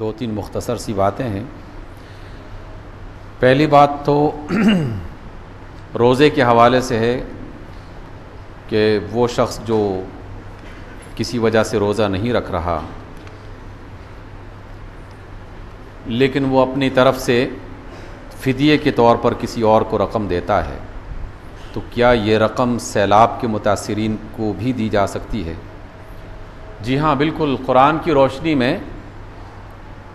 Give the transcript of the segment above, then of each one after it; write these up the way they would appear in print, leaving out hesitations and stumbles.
دو تین مختصر سی باتیں ہیں۔ پہلی بات تو روزے کے حوالے سے ہے کہ وہ شخص جو کسی وجہ سے روزہ نہیں رکھ رہا لیکن وہ اپنی طرف سے فدیے کے طور پر کسی اور کو رقم دیتا ہے، تو کیا یہ رقم سیلاب کے متاثرین کو بھی دی جا سکتی ہے؟ جی ہاں، بالکل، قرآن کی روشنی میں،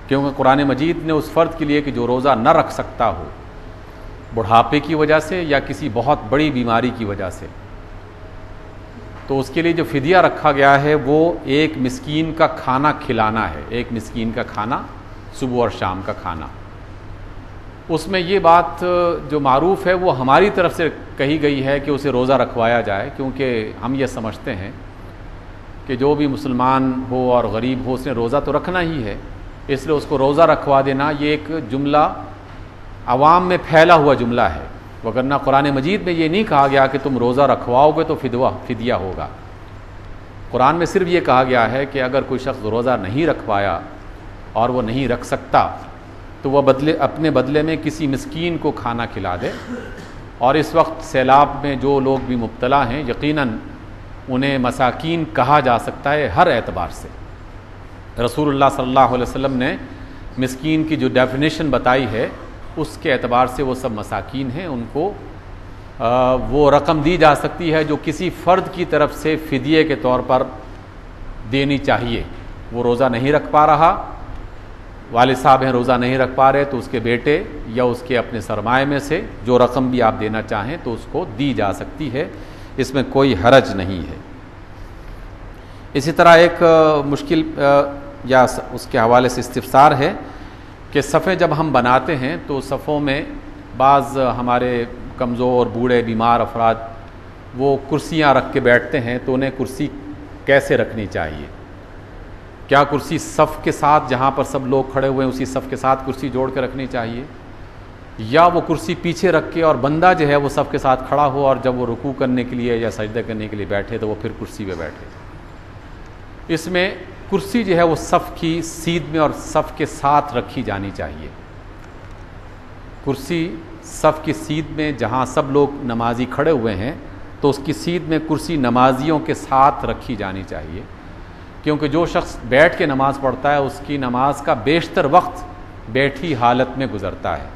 کیونکہ قرآن مجید نے اس فرد کے لیے کہ جو روزہ نہ رکھ سکتا ہو بڑھاپے کی وجہ سے یا کسی بہت بڑی بیماری کی وجہ سے، تو اس کے لیے جو فدیہ رکھا گیا ہے وہ ایک مسکین کا کھانا کھلانا ہے، ایک مسکین کا کھانا، صبح اور شام کا کھانا۔ اس میں یہ بات جو معروف ہے وہ ہماری طرف سے کہی گئی ہے کہ اسے روزہ رکھوایا جائے، کیونکہ ہم یہ سمجھتے ہیں کہ جو بھی مسلمان ہو اور غریب ہو اس نے روزہ تو رکھنا ہی ہے، اس لیے اس کو روزہ رکھوا دینا یہ ایک جملہ عوام میں پھیلا ہوا جملہ ہے، وگرنہ قرآن مجید میں یہ نہیں کہا گیا کہ تم روزہ رکھواؤ گے تو فدیہ ہوگا۔ قرآن میں صرف یہ کہا گیا ہے کہ اگر کوئی شخص روزہ نہیں رکھوایا اور وہ نہیں رکھ سکتا تو وہ اپنے بدلے میں کسی مسکین کو کھانا کھلا دے۔ اور اس وقت سیلاب میں جو لوگ بھی مبتلا ہیں یقیناً انہیں مساکین کہا جا سکتا ہے ہر اعتبار سے۔ رسول اللہ صلی اللہ علیہ وسلم نے مسکین کی جو ڈیفینیشن بتائی ہے اس کے اعتبار سے وہ سب مساکین ہیں، ان کو وہ رقم دی جا سکتی ہے جو کسی فرد کی طرف سے فدیے کے طور پر دینی چاہیے۔ وہ روزہ نہیں رکھ پا رہا، والد صاحب ہیں روزہ نہیں رکھ پا رہے، تو اس کے بیٹے یا اس کے اپنے سرمایے میں سے جو رقم بھی آپ دینا چاہیں تو اس کو دی جا سکتی ہے، اس میں کوئی حرج نہیں ہے۔ اسی طرح ایک مشکل یا اس کے حوالے سے استفسار ہے کہ صفیں جب ہم بناتے ہیں تو صفوں میں بعض ہمارے کمزور بوڑھے بیمار افراد وہ کرسیاں رکھ کے بیٹھتے ہیں، تو انہیں کرسی کیسے رکھنی چاہیے؟ کیا کرسی صف کے ساتھ جہاں پر سب لوگ کھڑے ہوئے ہیں اسی صف کے ساتھ کرسی جوڑ کے رکھنی چاہیے، یا وہ کرسی پیچھے رکھ کے اور بندہ جو ہے وہ صف کے ساتھ کھڑا ہو اور جب وہ رکوع کرنے کے لیے یا سجدہ کرنے کے لیے بیٹھے تو وہ پھر کرسی پہ بیٹھے؟ اس میں کرسی جو ہے وہ صف کی سیدھ میں اور صف کے ساتھ رکھی جانی چاہیے۔ کرسی صف کی سیدھ میں جہاں سب لوگ نمازی کھڑے ہوئے ہیں تو اس کی سیدھ میں کرسی نمازیوں کے ساتھ رکھی جانی چاہیے، کیونکہ جو شخص بیٹھ کے نماز پڑھتا ہے اس کی نماز کا بیشتر وقت بیٹھی حالت میں گزرتا ہے،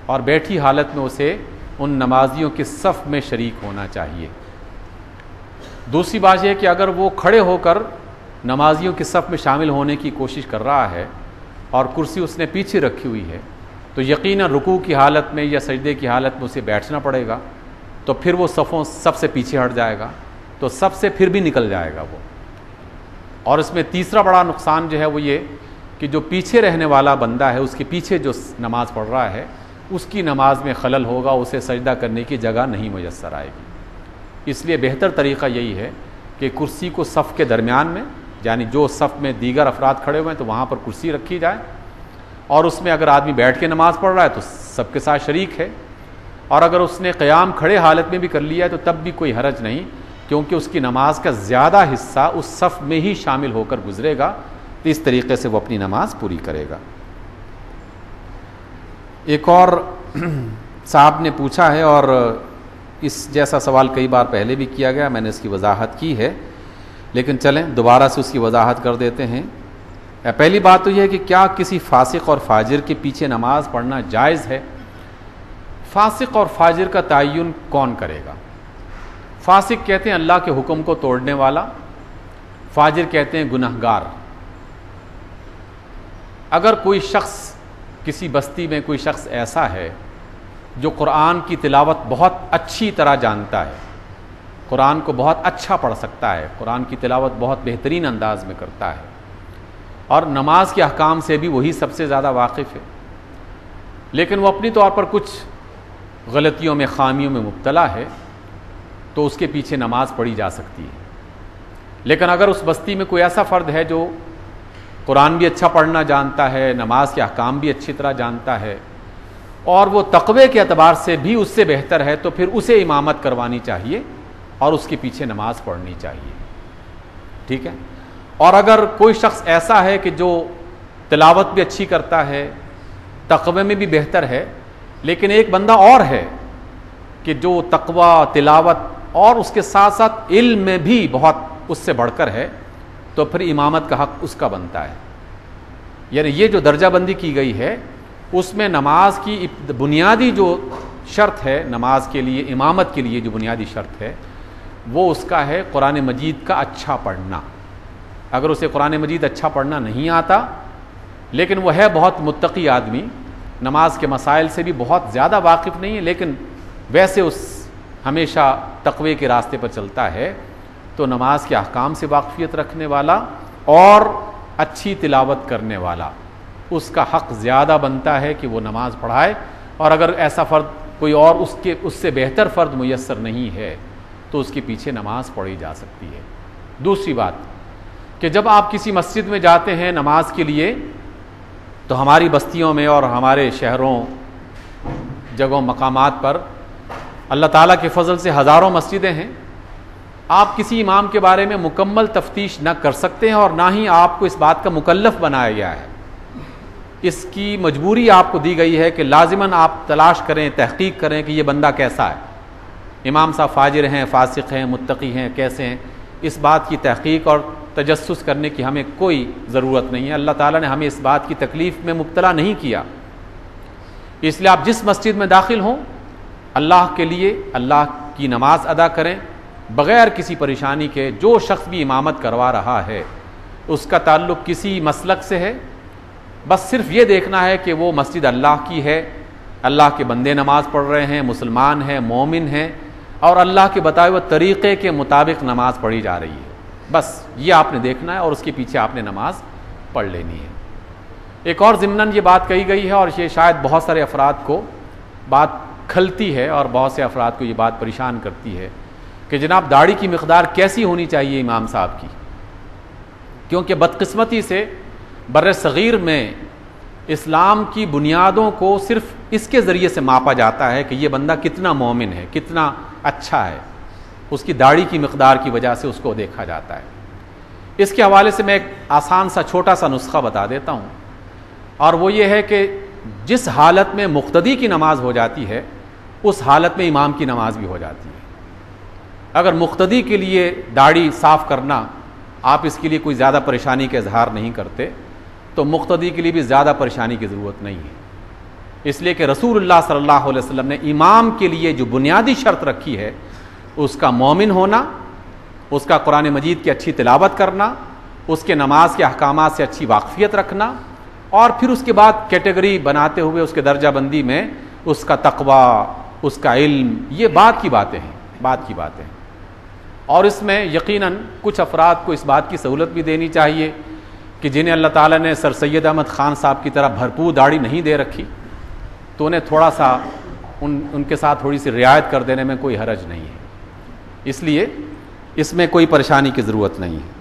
اور بیٹھی حالت میں اسے ان نمازیوں کے صف میں شریک ہونا چاہیے۔ دوسری بات یہ ہے کہ اگر وہ کھڑے ہو کر نمازیوں کے صف میں شامل ہونے کی کوشش کر رہا ہے اور کرسی اس نے پیچھے رکھی ہوئی ہے تو یقیناً رکوع کی حالت میں یا سجدے کی حالت میں اسے بیٹھنا پڑے گا، تو پھر وہ صفوں سب سے پیچھے ہٹ جائے گا، تو سب سے پھر بھی نکل جائے گا وہ۔ اور اس میں تیسرا بڑا نقصان جو ہے وہ یہ کہ جو پیچھے رہنے والا بندہ ہے اس کے پیچھے جو نماز پڑھ رہا ہے اس کی نماز میں خلل ہوگا، اسے سجدہ کرنے کی جگہ نہیں میسر آئے گی۔ اس لیے بہتر طریقہ یہی ہے کہ کرسی کو صف کے درمیان میں، یعنی جو صف میں دیگر افراد کھڑے ہوئے ہیں تو وہاں پر کرسی رکھی جائے، اور اس میں اگر آدمی بیٹھ کے نماز پڑھ رہا ہے تو سب کے ساتھ شریک ہے، اور اگر اس نے قیام کھڑے حالت میں بھی کر لیا ہے تو تب بھی کوئی حرج نہیں، کیونکہ اس کی نماز کا زیادہ حصہ اس صف میں ہی شامل ہو کر گزرے گا، تو اس طریقے سے وہ اپنی نماز پوری کرے گا۔ ایک اور صاحب نے پوچھا ہے، اور اس جیسا سوال کئی بار پہلے بھی کیا گیا، میں نے اس کی وضاحت کی ہے، لیکن چلیں دوبارہ سے اس کی وضاحت کر دیتے ہیں۔ پہلی بات تو یہ ہے کہ کیا کسی فاسق اور فاجر کے پیچھے نماز پڑھنا جائز ہے؟ فاسق اور فاجر کا تعین کون کرے گا؟ فاسق کہتے ہیں اللہ کے حکم کو توڑنے والا، فاجر کہتے ہیں گنہگار۔ اگر کوئی شخص کسی بستی میں کوئی شخص ایسا ہے جو قرآن کی تلاوت بہت اچھی طرح جانتا ہے، قرآن کو بہت اچھا پڑھ سکتا ہے، قرآن کی تلاوت بہت بہترین انداز میں کرتا ہے، اور نماز کے احکام سے بھی وہی سب سے زیادہ واقف ہے، لیکن وہ اپنی طور پر کچھ غلطیوں میں خامیوں میں مبتلا ہے، تو اس کے پیچھے نماز پڑھی جا سکتی ہے۔ لیکن اگر اس بستی میں کوئی ایسا فرد ہے جو قرآن بھی اچھا پڑھنا جانتا ہے، نماز کے احکام بھی اچھی طرح جانتا ہے، اور وہ تقوی کے اعتبار سے بھی اس سے بہتر ہے، تو پھر اسے امامت کروانی چاہیے اور اس کے پیچھے نماز پڑھنی چاہیے، ٹھیک ہے۔ اور اگر کوئی شخص ایسا ہے کہ جو تلاوت بھی اچھی کرتا ہے، تقوی میں بھی بہتر ہے، لیکن ایک بندہ اور ہے کہ جو تقوی، تلاوت اور اس کے ساتھ ساتھ علم میں بھی بہت اس سے بڑھ کر ہے، تو پھر امامت کا حق اس کا بنتا ہے۔ یعنی یہ جو درجہ بندی کی گئی ہے اس میں نماز کی بنیادی جو شرط ہے، نماز کے لیے، امامت کے لیے جو بنیادی شرط ہے وہ اس کا ہے قرآن مجید کا اچھا پڑھنا۔ اگر اسے قرآن مجید اچھا پڑھنا نہیں آتا لیکن وہ ہے بہت متقی آدمی، نماز کے مسائل سے بھی بہت زیادہ واقف نہیں ہے، لیکن ویسے اس ہمیشہ تقوی کے راستے پر چلتا ہے، تو نماز کے احکام سے واقفیت رکھنے والا اور اچھی تلاوت کرنے والا، اس کا حق زیادہ بنتا ہے کہ وہ نماز پڑھائے۔ اور اگر ایسا فرد کوئی اور اس سے بہتر فرد میسر نہیں ہے تو اس کے پیچھے نماز پڑھی جا سکتی ہے۔ دوسری بات کہ جب آپ کسی مسجد میں جاتے ہیں نماز کے لیے تو ہماری بستیوں میں اور ہمارے شہروں، جگہوں، مقامات پر اللہ تعالیٰ کے فضل سے ہزاروں مسجدیں ہیں، آپ کسی امام کے بارے میں مکمل تفتیش نہ کر سکتے ہیں اور نہ ہی آپ کو اس بات کا مکلف بنایا گیا ہے۔ اس کی مجبوری آپ کو دی گئی ہے کہ لازماً آپ تلاش کریں، تحقیق کریں کہ یہ بندہ کیسا ہے، امام صاحب فاجر ہیں، فاسق ہیں، متقی ہیں، کیسے ہیں۔ اس بات کی تحقیق اور تجسس کرنے کی ہمیں کوئی ضرورت نہیں ہے۔ اللہ تعالیٰ نے ہمیں اس بات کی تکلیف میں مبتلا نہیں کیا، اس لیے آپ جس مسجد میں داخل ہوں اللہ کے لیے اللہ کی نماز ادا کریں بغیر کسی پریشانی کے۔ جو شخص بھی امامت کروا رہا ہے اس کا تعلق کسی مسلک سے ہے، بس صرف یہ دیکھنا ہے کہ وہ مسجد اللہ کی ہے، اللہ کے بندے نماز پڑھ رہے ہیں، مسلمان ہیں، مومن ہیں، اور اللہ کے بتائے ہوئے طریقے کے مطابق نماز پڑھی جا رہی ہے، بس یہ آپ نے دیکھنا ہے اور اس کے پیچھے آپ نے نماز پڑھ لینی ہے۔ ایک اور ضمناً یہ بات کہی گئی ہے اور یہ شاید بہت سارے افراد کو بات کھلتی ہے اور بہت سے افراد کو یہ بات پریشان کرتی ہے کہ جناب داڑھی کی مقدار کیسی ہونی چاہیے امام صاحب کی، کیونکہ بدقسمتی سے بر صغیر میں اسلام کی بنیادوں کو صرف اس کے ذریعے سے ماپا جاتا ہے کہ یہ بندہ کتنا مومن ہے، کتنا اچھا ہے، اس کی داڑھی کی مقدار کی وجہ سے اس کو دیکھا جاتا ہے۔ اس کے حوالے سے میں ایک آسان سا چھوٹا سا نسخہ بتا دیتا ہوں، اور وہ یہ ہے کہ جس حالت میں مقتدی کی نماز ہو جاتی ہے اس حالت میں امام کی نماز بھی ہو جاتی ہے۔ اگر مقتدی کے لیے داڑھی صاف کرنا آپ اس کے لیے کوئی زیادہ پریشانی کا اظہار نہیں کرتے تو مقتدی کے لیے بھی زیادہ پریشانی کی ضرورت نہیں ہے، اس لیے کہ رسول اللہ صلی اللہ علیہ وسلم نے امام کے لیے جو بنیادی شرط رکھی ہے اس کا مومن ہونا، اس کا قرآن مجید کی اچھی تلاوت کرنا، اس کے نماز کے احکامات سے اچھی واقفیت رکھنا، اور پھر اس کے بعد کیٹیگری بناتے ہوئے اس کے درجہ بندی میں اس کا تقوی، اس کا علم، یہ بات کی باتیں ہیں۔ اور اس میں یقیناً کچھ افراد کو اس بات کی سہولت بھی دینی چاہیے کہ جنہیں اللہ تعالیٰ نے سر سید احمد خان صاحب کی طرح بھرپور داڑھی نہیں دے رکھی تو انہیں تھوڑا سا ان کے ساتھ تھوڑی سی رعایت کر دینے میں کوئی حرج نہیں ہے، اس لیے اس میں کوئی پریشانی کی ضرورت نہیں ہے۔